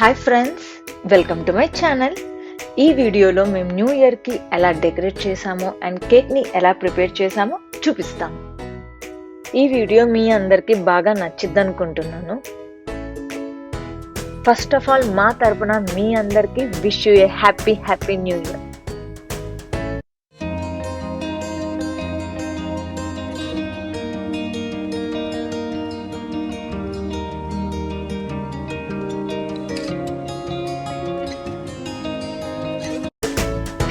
Hi friends, welcome to my channel. ఈ వీడియోలో మేము న్యూ ఇయర్కి ఎలా డెకరేట్ చేసామో అండ్ కేక్ని ఎలా ప్రిపేర్ చేసామో చూపిస్తాము. ఈ వీడియో మీ అందరికీ బాగా నచ్చిద్ది అనుకుంటున్నాను. ఫస్ట్ ఆఫ్ ఆల్ మా తరపున మీ అందరికీ wish you a happy new year.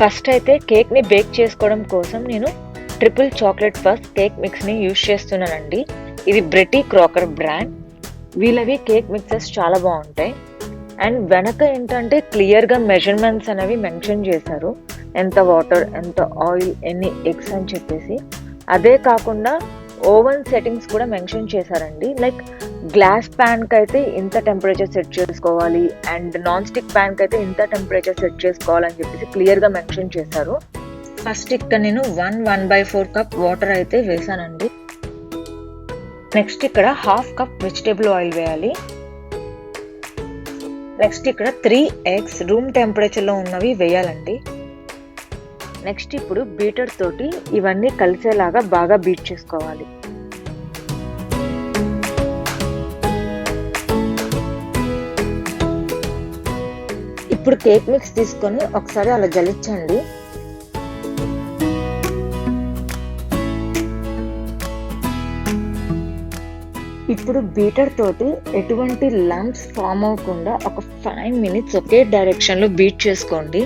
First అయితే కేక్ని బేక్ చేసుకోవడం కోసం నేను ట్రిపుల్ చాక్లెట్ ఫస్ట్ కేక్ మిక్స్ని యూజ్ చేస్తున్నానండి. ఇది బ్రెటీ క్రాకర్ బ్రాండ్. వీళ్ళవి కేక్ మిక్సెస్ చాలా బాగుంటాయి. అండ్ వెనక ఏంటంటే క్లియర్గా మెజర్మెంట్స్ అనేవి మెన్షన్ చేశారు, ఎంత వాటర్, ఎంత ఆయిల్, ఎన్ని ఎగ్స్ అని చెప్పేసి. అదే కాకుండా ఓవెన్ సెట్టింగ్స్ కూడా మెన్షన్ చేశారండి. లైక్ గ్లాస్ ప్యాన్కి అయితే ఇంత టెంపరేచర్ సెట్ చేసుకోవాలి అండ్ నాన్ స్టిక్ ప్యాన్కి అయితే ఇంత టెంపరేచర్ సెట్ చేసుకోవాలని చెప్పేసి క్లియర్గా మెన్షన్ చేశారు. ఫస్ట్ ఇక్కడ నేను 1/4 కప్ వాటర్ అయితే వేసానండి. నెక్స్ట్ ఇక్కడ 1/2 కప్ వెజిటేబుల్ ఆయిల్ వేయాలి. నెక్స్ట్ ఇక్కడ 3 ఎగ్స్ రూమ్ టెంపరేచర్లో ఉన్నవి వేయాలండి. నెక్స్ట్ ఇప్పుడు బీటర్ తోటి ఇవన్నీ కలిసేలాగా బాగా బీట్ చేసుకోవాలి. ఇప్పుడు కేక్ మిక్స్ తీసుకొని ఒకసారి అలా జల్లించండి. ఇప్పుడు బీటర్ తోటి ఎటువంటి లంప్స్ ఫామ్ అవ్వకుండా ఒక 5 minutes ఒకే డైరెక్షన్ లో బీట్ చేసుకోండి.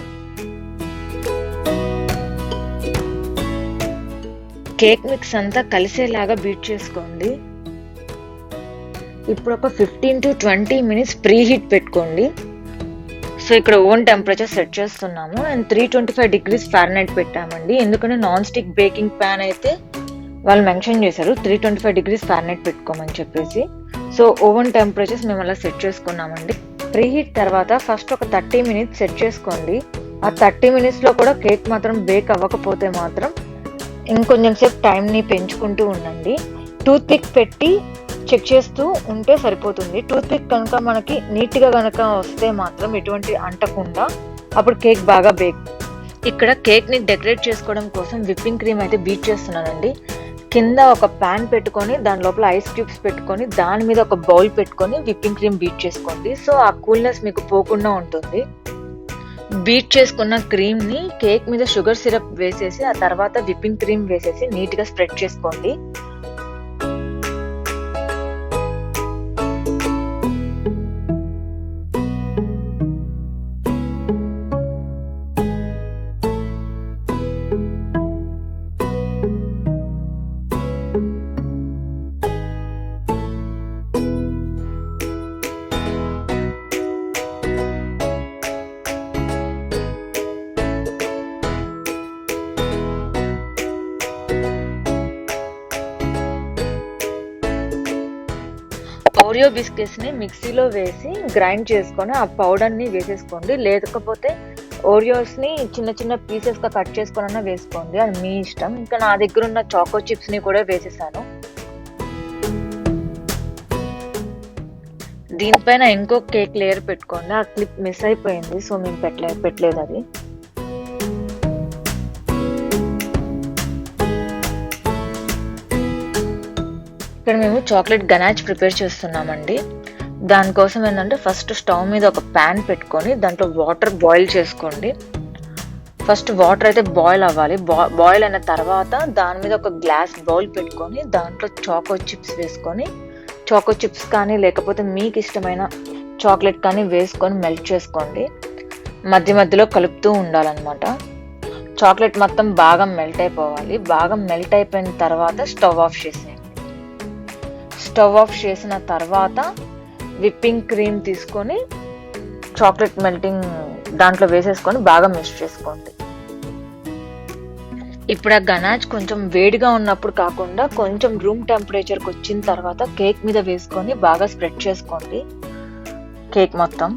కేక్ మిక్స్ అంతా కలిసేలాగా బీట్ చేసుకోండి. ఇప్పుడు ఒక 15 to 20 minutes ప్రీ హీట్ పెట్టుకోండి. సో ఇక్కడ ఓవెన్ టెంపరేచర్ సెట్ చేస్తున్నాము అండ్ 325 degrees Fahrenheit పెట్టామండి. ఎందుకంటే నాన్ స్టిక్ బేకింగ్ ప్యాన్ అయితే వాళ్ళు మెన్షన్ చేశారు 325 degrees Fahrenheit పెట్టుకోమని చెప్పేసి. సో ఓవెన్ టెంపరేచర్స్ మేము అలా సెట్ చేసుకున్నామండి. ప్రీ హీట్ తర్వాత ఫస్ట్ ఒక 30 minutes సెట్ చేసుకోండి. ఆ 30 minutesలో కూడా కేక్ మాత్రం బేక్ అవ్వకపోతే మాత్రం ఇంకొంచెం సేపు టైంని పెంచుకుంటూ ఉండండి. టూత్ పిక్ పెట్టి చెక్ చేస్తూ ఉంటే సరిపోతుంది. టూత్ పిక్ కనుక మనకి నీట్గా కనుక వస్తే మాత్రం ఎటువంటి అంటకుండా అప్పుడు కేక్ బాగా బేక్. ఇక్కడ కేక్ని డెకరేట్ చేసుకోవడం కోసం విప్పింగ్ క్రీమ్ అయితే బీట్ చేస్తున్నానండి. కింద ఒక ప్యాన్ పెట్టుకొని దాని లోపల ఐస్ క్యూబ్స్ పెట్టుకొని దాని మీద ఒక బౌల్ పెట్టుకొని విప్పింగ్ క్రీమ్ బీట్ చేసుకోండి. సో ఆ కూల్నెస్ మీకు పోకుండా ఉంటుంది. బీట్ చేసుకున్న క్రీమ్ని కేక్ మీద షుగర్ సిరప్ వేసేసి ఆ తర్వాత విప్పింగ్ క్రీమ్ వేసేసి నీట్గా స్ప్రెడ్ చేసుకోండి. ఓరియో బిస్కెట్స్ ని మిక్సీలో వేసి గ్రైండ్ చేసుకొని ఆ పౌడర్ ని వేసేసుకోండి. లేకపోతే ఓరియోస్ ని చిన్న చిన్న పీసెస్ గా కట్ చేసుకొని వేసుకోండి, అది మీ ఇష్టం. ఇంకా నా దగ్గర ఉన్న చాకో చిప్స్ ని కూడా వేసేసాను. దీనిపైన ఇంకో కేక్ లేయర్ పెట్టుకోండి. ఆ క్లిప్ మిస్ అయిపోయింది, సో మేము పెట్టలేదు అది. ఇక్కడ మేము చాక్లెట్ గనాచ్ ప్రిపేర్ చేస్తున్నామండి. దానికోసం ఏంటంటే ఫస్ట్ స్టవ్ మీద ఒక ప్యాన్ పెట్టుకొని దాంట్లో వాటర్ బాయిల్ చేసుకోండి. ఫస్ట్ వాటర్ అయితే బాయిల్ అవ్వాలి. బాయిల్ అయిన తర్వాత దాని మీద ఒక గ్లాస్ బౌల్ పెట్టుకొని దాంట్లో చాకో చిప్స్ వేసుకొని, చాకో చిప్స్ కానీ లేకపోతే మీకు ఇష్టమైన చాక్లెట్ కానీ వేసుకొని మెల్ట్ చేసుకోండి. మధ్య మధ్యలో కలుపుతూ ఉండాలన్నమాట. చాక్లెట్ మొత్తం బాగా మెల్ట్ అయిపోవాలి. బాగా మెల్ట్ అయిపోయిన తర్వాత స్టవ్ ఆఫ్ చేసేయండి. స్టవ్ ఆఫ్ చేసిన తర్వాత విప్పింగ్ క్రీమ్ తీసుకొని చాక్లెట్ మెల్టింగ్ దాంట్లో వేసేసుకొని బాగా మిక్స్ చేసుకోండి. ఇప్పుడు ఆ గనాచ్ కొంచెం వేడిగా ఉన్నప్పుడు కాకుండా కొంచెం రూమ్ టెంపరేచర్కి వచ్చిన తర్వాత కేక్ మీద వేసుకొని బాగా స్ప్రెడ్ చేసుకోండి కేక్ మొత్తం.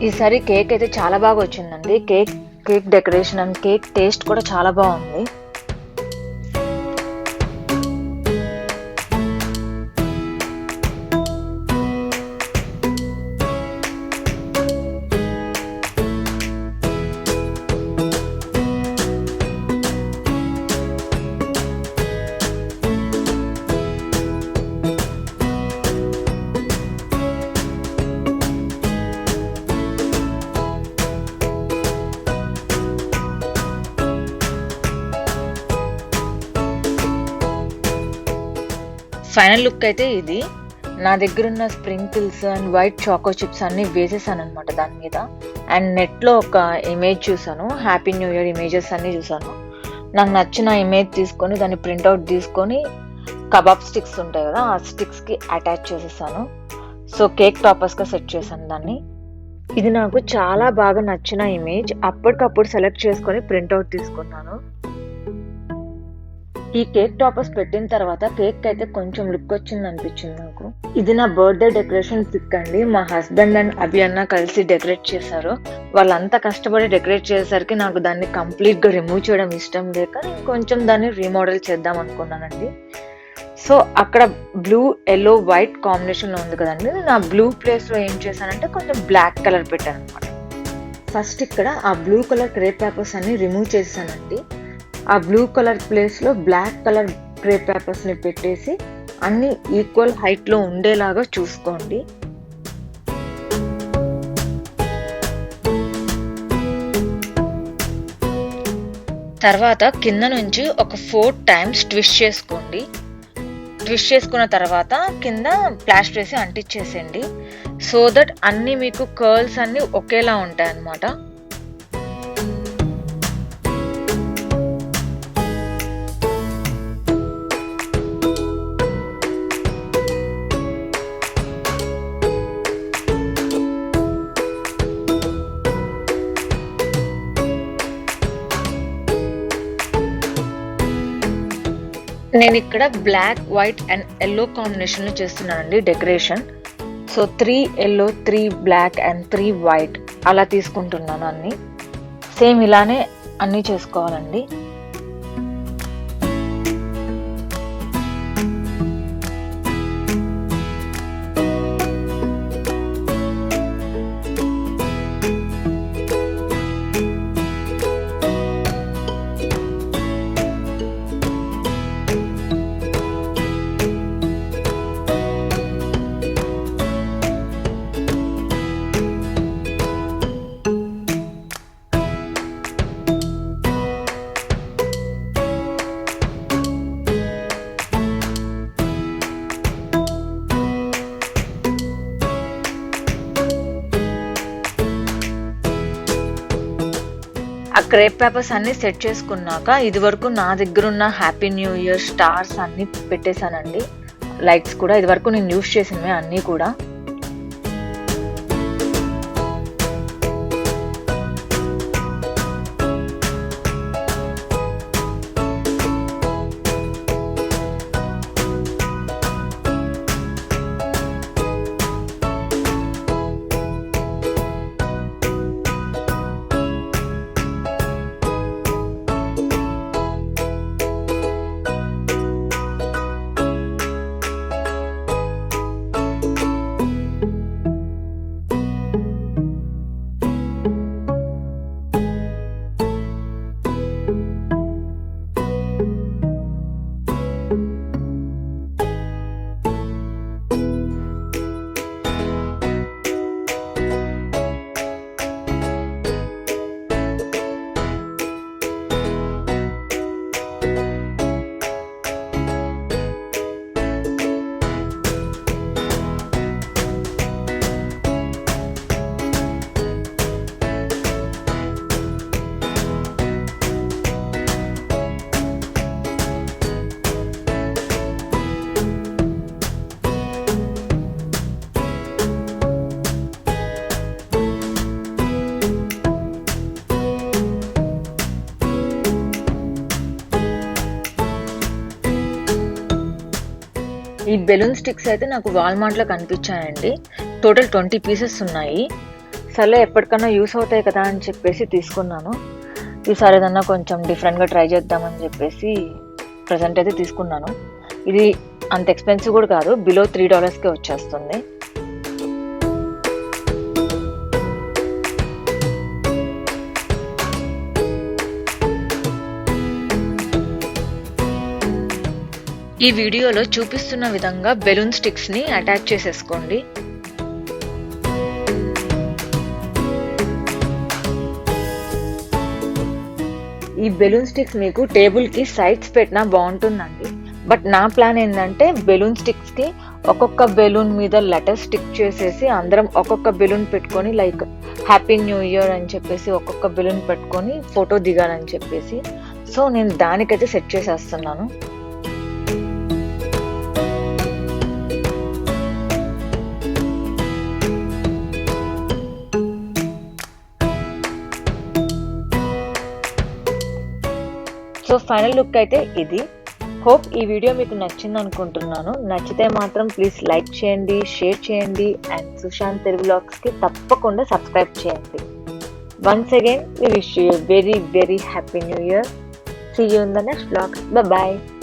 ఈసారి కేక్ అయితే చాలా బాగా వచ్చిందండి. Cake decoration and cake taste కూడా చాలా బాగుంది. ఫైనల్ లుక్ అయితే ఇది. నా దగ్గర ఉన్న sprinkles and white choco chips అన్ని వేసేసాను అనమాట దాని మీద. అండ్ నెట్లో ఒక ఇమేజ్ చూసాను, హ్యాపీ న్యూ ఇయర్ ఇమేజెస్ అన్ని చూసాను. నాకు నచ్చిన ఇమేజ్ తీసుకొని దాన్ని ప్రింట్అవుట్ తీసుకొని కబాబ్ స్టిక్స్ ఉంటాయి కదా, ఆ స్టిక్స్కి అటాచ్ చేసేసాను. సో కేక్ టాపర్స్గా సెట్ చేశాను దాన్ని. ఇది నాకు చాలా బాగా నచ్చిన ఇమేజ్. అప్పటికప్పుడు సెలెక్ట్ చేసుకొని ప్రింట్అవుట్ తీసుకున్నాను. ఈ కేక్ టాపర్స్ పెట్టిన తర్వాత కేక్ అయితే కొంచెం లుక్ వచ్చింది అనిపించింది నాకు. ఇది నా బర్త్డే డెకరేషన్ పిక్ అండి. మా హస్బెండ్ అండ్ అభి అన్న కలిసి డెకరేట్ చేశారు. వాళ్ళంతా కష్టపడి డెకరేట్ చేసేసరికి నాకు దాన్ని కంప్లీట్ గా రిమూవ్ చేయడం ఇష్టం లేక నేను కొంచెం దాన్ని రీమోడల్ చేద్దాం అనుకున్నానండి. సో అక్కడ బ్లూ ఎల్లో వైట్ కాంబినేషన్ లో ఉంది కదండి, నేను ఆ బ్లూ ప్లేస్ లో ఏం చేశానంటే కొంచెం బ్లాక్ కలర్ పెట్టాను అనమాట. ఫస్ట్ ఇక్కడ ఆ బ్లూ కలర్ క్రేప్ పేపర్స్ అన్ని రిమూవ్ చేశానండి. ఆ బ్లూ కలర్ ప్లేస్ లో బ్లాక్ కలర్ క్రేప్ పేపర్స్ ని పెట్టేసి అన్ని ఈక్వల్ హైట్ లో ఉండేలాగా చూసుకోండి. తర్వాత కింద నుంచి ఒక 4 times ట్విస్ట్ చేసుకోండి. ట్విస్ట్ చేసుకున్న తర్వాత కింద ప్లాస్టర్ వేసి అంటించేసేయండి. సో దట్ అన్ని మీకు కర్ల్స్ అన్ని ఒకేలా ఉంటాయి అన్నమాట. నేను ఇక్కడ black white and yellow combination లో చేస్తున్నానండి decoration. So 3 yellow 3 black and 3 white అలా తీసుకుంటున్నాను అన్ని. సేమ్ ఇలానే అన్ని చేసుకోవాలండి. ఆ క్రేప్ పేపర్స్ అన్ని సెట్ చేసుకున్నాక ఇది వరకు నా దగ్గర ఉన్న హ్యాపీ న్యూ ఇయర్ స్టార్స్ అన్ని పెట్టేశానండి. లైట్స్ కూడా ఇది వరకు నేను యూస్ చేసినవి అన్నీ కూడా. ఈ బెలూన్ స్టిక్స్ అయితే నాకు వాల్మార్ట్ లో కనిపించాయండి. టోటల్ 20 పీసెస్ ఉన్నాయి. సర్లే ఎప్పటికన్నా యూస్ అవుతాయి కదా అని చెప్పేసి తీసుకున్నాను. ఈసారి ఏదన్నా కొంచెం డిఫరెంట్గా ట్రై చేద్దామని చెప్పేసి ప్రజెంట్ అయితే తీసుకున్నాను. ఇది అంత ఎక్స్పెన్సివ్ కూడా కాదు, బిలో $3కే వచ్చేస్తుంది. ఈ వీడియోలో చూపిస్తున్న విధంగా బెలూన్ స్టిక్స్ని అటాచ్ చేసేసుకోండి. ఈ బెలూన్ స్టిక్స్ మీకు టేబుల్కి సైడ్స్ పెట్టినా బాగుంటుందండి. బట్ నా ప్లాన్ ఏంటంటే బెలూన్ స్టిక్స్కి ఒక్కొక్క బెలూన్ మీద లెటర్ స్టిక్ చేసేసి అందరం ఒక్కొక్క బెలూన్ పెట్టుకొని లైక్ హ్యాపీ న్యూ ఇయర్ అని చెప్పేసి ఒక్కొక్క బెలూన్ పెట్టుకొని ఫోటో దిగాలని చెప్పేసి. సో నేను దానికైతే సెట్ చేసేస్తున్నాను. సో ఫైనల్ లుక్ అయితే ఇది. హోప్ ఈ వీడియో మీకు నచ్చింది అనుకుంటున్నాను. నచ్చితే మాత్రం ప్లీజ్ లైక్ చేయండి, షేర్ చేయండి అండ్ సుశాంత్ తెలుగు వ్లాగ్స్కి తప్పకుండా సబ్స్క్రైబ్ చేయండి. Once again we wish you a very happy new year. See you in the next vlog. Bye bye.